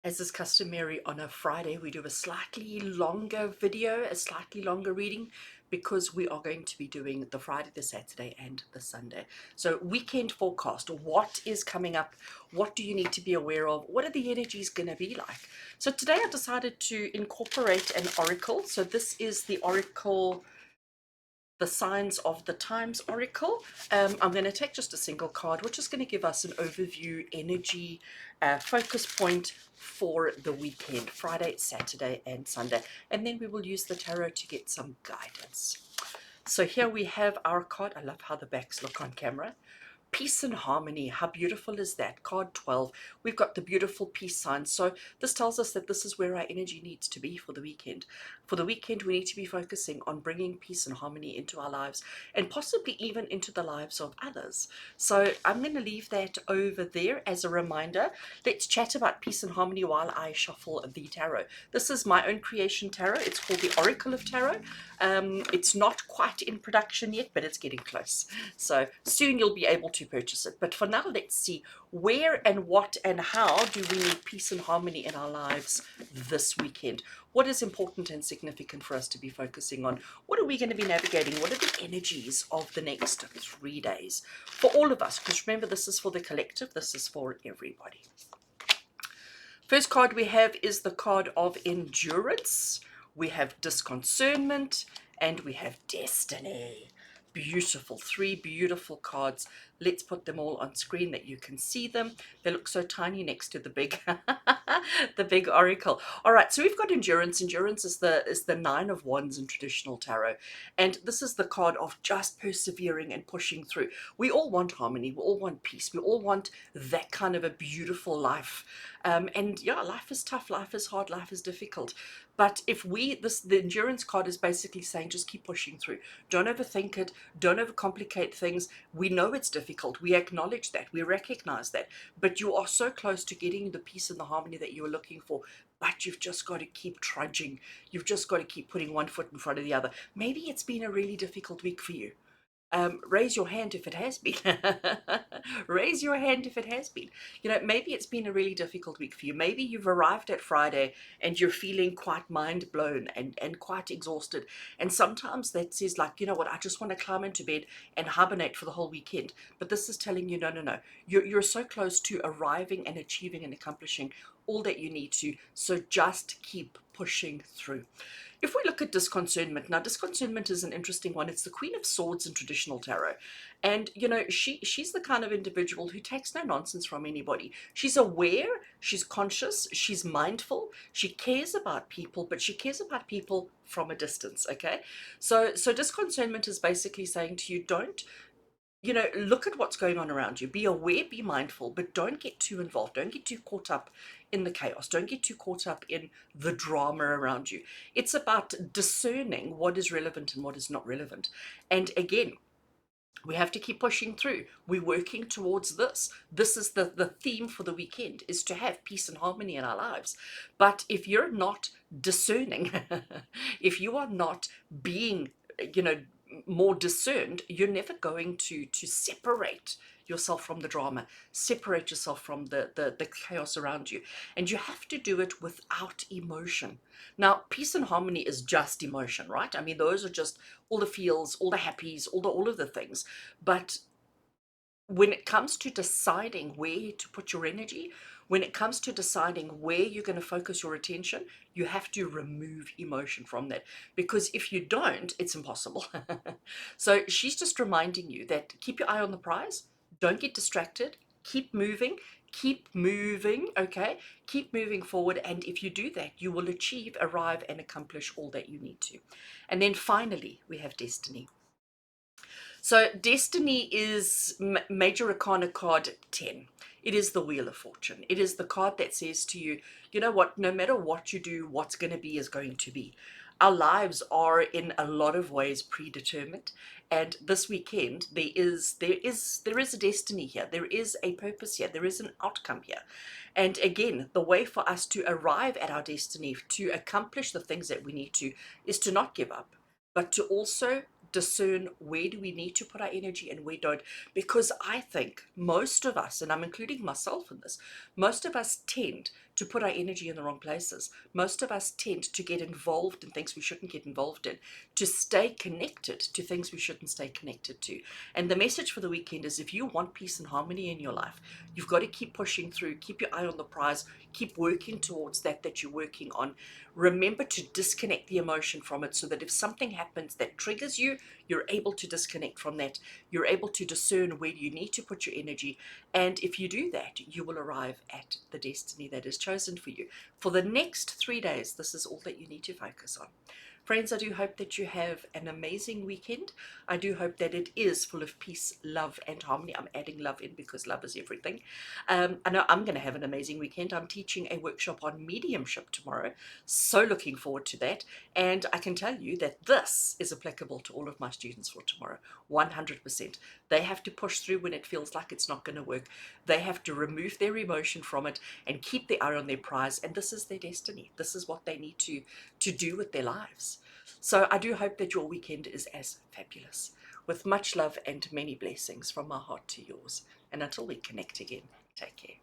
As is customary on a Friday, we do a slightly longer video, a slightly longer reading, because we are going to be doing the Friday, the Saturday, and the Sunday. So weekend forecast, what is coming up? What do you need to be aware of? What are the energies going to be like? So today I decided to incorporate an oracle. So this is the oracle, the Signs of the Times Oracle. I'm going to take just a single card, which is going to give us an overview, energy, focus point for the weekend, Friday, Saturday, and Sunday. And then we will use the tarot to get some guidance. So here we have our card. I love how the backs look on camera. Peace and harmony. How beautiful is that? Card 12. We've got the beautiful peace sign. So this tells us that this is where our energy needs to be for the weekend. For the weekend, we need to be focusing on bringing peace and harmony into our lives, and possibly even into the lives of others. So I'm going to leave that over there as a reminder. Let's chat about peace and harmony while I shuffle the tarot. This is my own creation tarot. It's called the Oracle of Tarot. It's not quite in production yet, but it's getting close. So soon you'll be able to purchase it. But for now, let's see where and what and how do we need peace and harmony in our lives this weekend. What is important and significant for us to be focusing on? What are we going to be navigating? What are the energies of the next 3 days for all of us? Because remember, this is for the collective. This is for everybody. First card we have is the card of endurance. We have disconcernment, and we have destiny. Beautiful, 3 beautiful cards. Let's put them all on screen that you can see them. They look so tiny next to the big the big oracle. All right, so we've got endurance. Endurance is the 9 of wands in traditional tarot, and this is the card of just persevering and pushing through. We all want harmony, we all want peace, we all want that kind of a beautiful life. And yeah, life is tough, life is hard, life is difficult. But if the endurance card is basically saying just keep pushing through. Don't overthink it. Don't overcomplicate things. We know it's difficult. We acknowledge that. We recognize that. But you are so close to getting the peace and the harmony that you are looking for. But you've just got to keep trudging. You've just got to keep putting one foot in front of the other. Maybe it's been a really difficult week for you. Raise your hand if it has been. Raise your hand if it has been. You know, maybe it's been a really difficult week for you. Maybe you've arrived at Friday and you're feeling quite mind blown and quite exhausted. And sometimes that says, like, you know what, I just want to climb into bed and hibernate for the whole weekend. But this is telling you, no, no, no. You're so close to arriving and achieving and accomplishing all that you need to. So just keep pushing through. If we look at disconcernment, now disconcernment is an interesting one. It's the Queen of Swords in traditional tarot. And, you know, she's the kind of individual who takes no nonsense from anybody. She's aware, she's conscious, she's mindful, she cares about people, but she cares about people from a distance, okay? So disconcernment is basically saying to you, don't, you know, look at what's going on around you. Be aware, be mindful, but don't get too involved. Don't get too caught up in the chaos. Don't get too caught up in the drama around you. It's about discerning what is relevant and what is not relevant. And again, we have to keep pushing through. We're working towards this. This is the theme for the weekend, is to have peace and harmony in our lives. But if you're not discerning, if you are not being, you know, more discerned, you're never going to separate yourself from the drama, separate yourself from the chaos around you. And you have to do it without emotion. Now, peace and harmony is just emotion, right? I mean, those are just all the feels, all the happies, all of the things. But when it comes to deciding where to put your energy, when it comes to deciding where you're going to focus your attention, you have to remove emotion from that. Because if you don't, it's impossible. So she's just reminding you that keep your eye on the prize, don't get distracted, keep moving, okay? Keep moving forward. And if you do that, you will achieve, arrive, and accomplish all that you need to. And then finally, we have destiny. So destiny is Major Arcana card 10. It is the Wheel of Fortune. It is the card that says to you, you know what, no matter what you do, what's going to be is going to be. Our lives are in a lot of ways predetermined, and this weekend there is a destiny here. There is a purpose here. There is an outcome here. And again, the way for us to arrive at our destiny, to accomplish the things that we need to, is to not give up, but to also discern where do we need to put our energy and where don't. Because I think most of us, and I'm including myself in this, most of us tend to put our energy in the wrong places. Most of us tend to get involved in things we shouldn't get involved in, to stay connected to things we shouldn't stay connected to. And the message for the weekend is, if you want peace and harmony in your life, you've got to keep pushing through, keep your eye on the prize, keep working towards that you're working on. Remember to disconnect the emotion from it, so that if something happens that triggers you, you're able to disconnect from that. You're able to discern where you need to put your energy. And if you do that, you will arrive at the destiny that is chosen for you. For the next 3 days, this is all that you need to focus on. Friends, I do hope that you have an amazing weekend. I do hope that it is full of peace, love, and harmony. I'm adding love in because love is everything. I know I'm going to have an amazing weekend. I'm teaching a workshop on mediumship tomorrow. So looking forward to that. And I can tell you that this is applicable to all of my students for tomorrow, 100%. They have to push through when it feels like it's not going to work. They have to remove their emotion from it and keep their eye on their prize. And this is their destiny. This is what they need to do with their lives. So I do hope that your weekend is as fabulous. With much love and many blessings from my heart to yours. And until we connect again, take care.